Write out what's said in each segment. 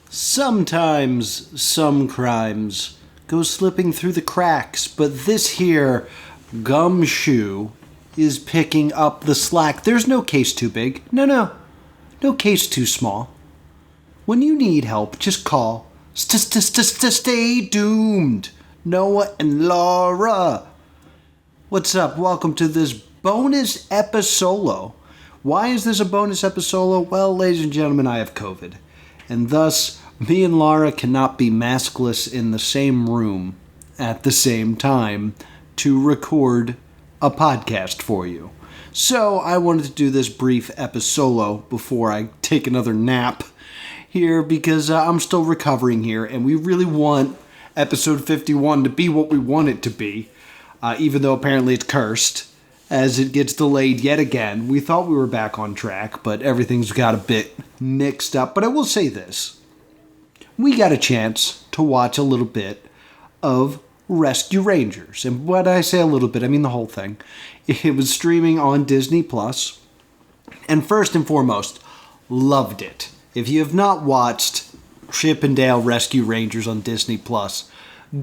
Sometimes some crimes go slipping through the cracks, but this here gumshoe is picking up the slack. There's no case too big. No case too small. When you need help, just call. Stay doomed. Noah and Laura. What's up? Welcome to this bonus Episolo. Why is this a bonus Episolo? Well, ladies and gentlemen, I have COVID. And thus, me and Laura cannot be maskless in the same room at the same time to record a podcast for you. So I wanted to do this brief Episolo before I take another nap here because I'm still recovering here, and we really want episode 51 to be what we want it to be, even though apparently it's cursed, as it gets delayed yet again. We thought we were back on track, but everything's got a bit mixed up. But I will say this. We got a chance to watch a little bit of Rescue Rangers. And when I say a little bit, I mean the whole thing. It was streaming on Disney+. And first and foremost, loved it. If you have not watched Chip and Dale Rescue Rangers on Disney+,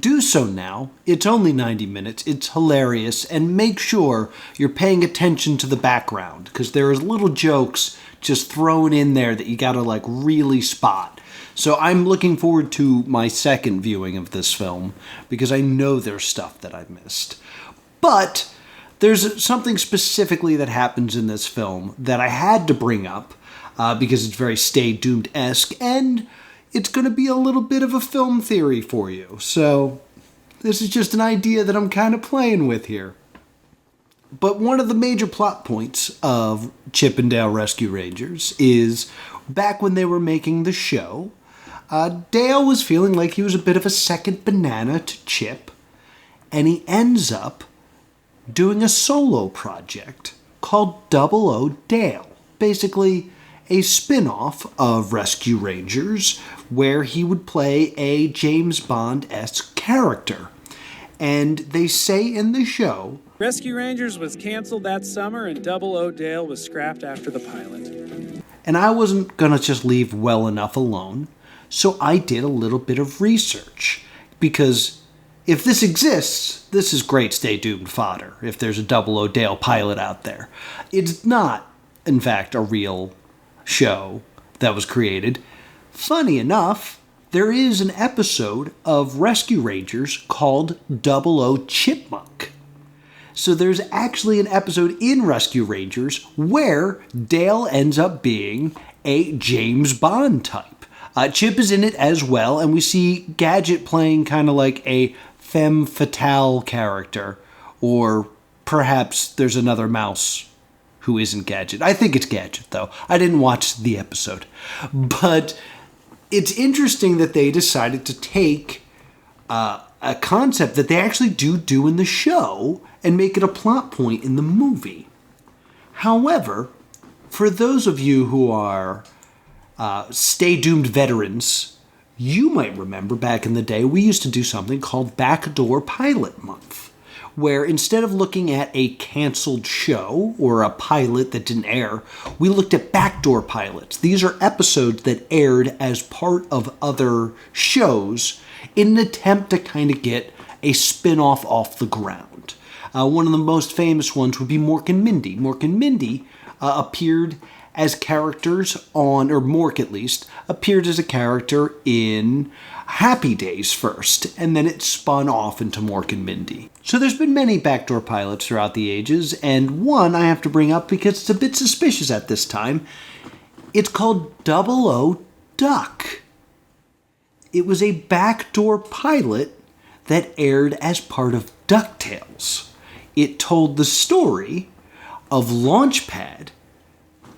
do so now. It's only 90 minutes. It's hilarious. And make sure you're paying attention to the background, because there is little jokes just thrown in there that you gotta really spot. So I'm looking forward to my second viewing of this film, because I know there's stuff that I missed. But there's something specifically that happens in this film that I had to bring up, because it's very Stay Doomed-esque, and it's going to be a little bit of a film theory for you. So this is just an idea that I'm kind of playing with here. But one of the major plot points of Chip and Dale Rescue Rangers is back when they were making the show, Dale was feeling like he was a bit of a second banana to Chip, and he ends up doing a solo project called Double O Dale. Basically, a spin-off of Rescue Rangers where he would play a James Bond-esque character. And they say in the show, Rescue Rangers was canceled that summer and Double O Dale was scrapped after the pilot. And I wasn't going to just leave well enough alone, so I did a little bit of research. Because if this exists, this is great Stay Doomed fodder, if there's a Double O Dale pilot out there. It's not, in fact, a real show that was created. Funny enough, there is an episode of Rescue Rangers called O Chipmunk. So there's actually an episode in Rescue Rangers where Dale ends up being a James Bond type. Chip is in it as well, and we see Gadget playing kind of like a femme fatale character, or perhaps there's another mouse who isn't Gadget. I think it's Gadget, though. I didn't watch the episode. But it's interesting that they decided to take a concept that they actually do in the show and make it a plot point in the movie. However, for those of you who are Stay Doomed veterans, you might remember back in the day we used to do something called Backdoor Pilot Month, where instead of looking at a canceled show or a pilot that didn't air, we looked at backdoor pilots. These are episodes that aired as part of other shows in an attempt to kind of get a spin-off off the ground. One of the most famous ones would be Mork and Mindy. Mork and Mindy appeared as characters on, or Mork at least, appeared as a character in Happy Days first, and then it spun off into Mork and Mindy. So there's been many backdoor pilots throughout the ages, and one I have to bring up because it's a bit suspicious at this time. It's called Double O Duck. It was a backdoor pilot that aired as part of DuckTales. It told the story of Launchpad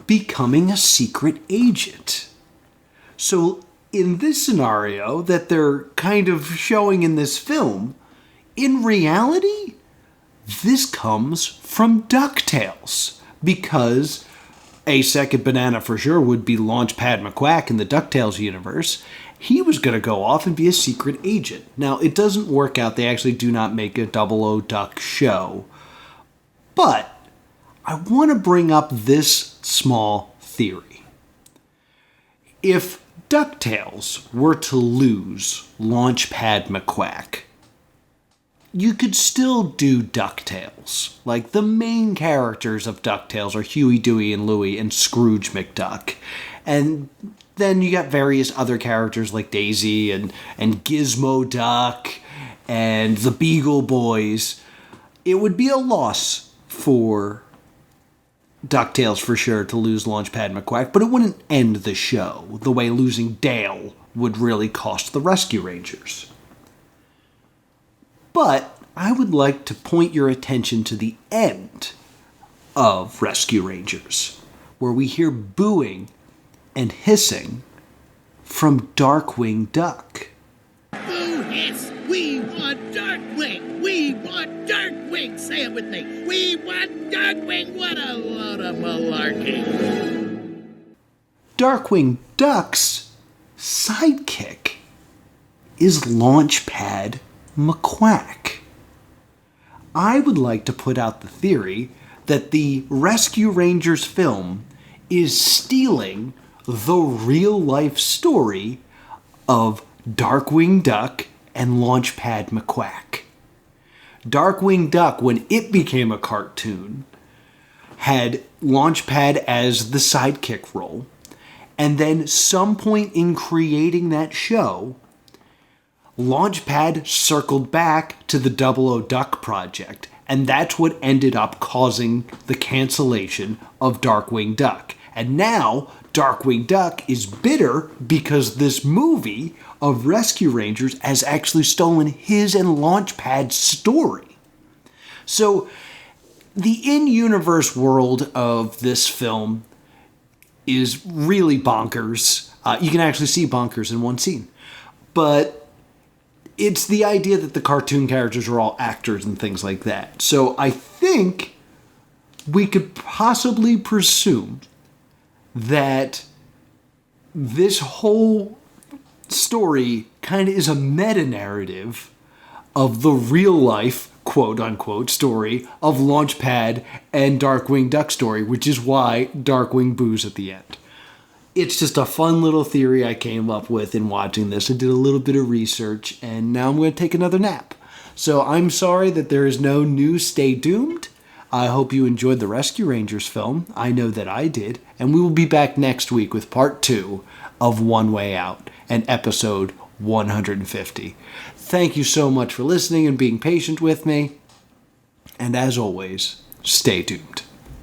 becoming a secret agent. So in this scenario that they're kind of showing in this film, in reality, this comes from DuckTales, because a second banana for sure would be Launchpad McQuack in the DuckTales universe. He was going to go off and be a secret agent. Now, it doesn't work out. They actually do not make a Double O Duck show. But I want to bring up this small theory. If DuckTales were to lose Launchpad McQuack, you could still do DuckTales. Like, the main characters of DuckTales are Huey, Dewey, and Louie and Scrooge McDuck. And then you got various other characters like Daisy and Gizmo Duck and the Beagle Boys. It would be a loss for DuckTales for sure to lose Launchpad McQuack, but it wouldn't end the show the way losing Dale would really cost the Rescue Rangers. But I would like to point your attention to the end of Rescue Rangers, where we hear booing and hissing from Darkwing Duck. Boo hiss! We want Darkwing! We want Darkwing! Say it with me! We want Darkwing! What a load of malarkey! Darkwing Duck's sidekick is Launchpad McQuack. I would like to put out the theory that the Rescue Rangers film is stealing the real-life story of Darkwing Duck and Launchpad McQuack. Darkwing Duck, when it became a cartoon, had Launchpad as the sidekick role, and then some point in creating that show, Launchpad circled back to the O Duck project, and that's what ended up causing the cancellation of Darkwing Duck. And now, Darkwing Duck is bitter because this movie of Rescue Rangers has actually stolen his and Launchpad's story. So, the in-universe world of this film is really bonkers. You can actually see bonkers in one scene. But it's the idea that the cartoon characters are all actors and things like that. So I think we could possibly presume that this whole story kind of is a meta-narrative of the real-life, quote-unquote, story of Launchpad and Darkwing Duck story, which is why Darkwing boos at the end. It's just a fun little theory I came up with in watching this. I did a little bit of research, and now I'm going to take another nap. So I'm sorry that there is no new Stay Doomed. I hope you enjoyed the Rescue Rangers film. I know that I did. And we will be back next week with part 2 of One Way Out and episode 150. Thank you so much for listening and being patient with me. And as always, stay doomed.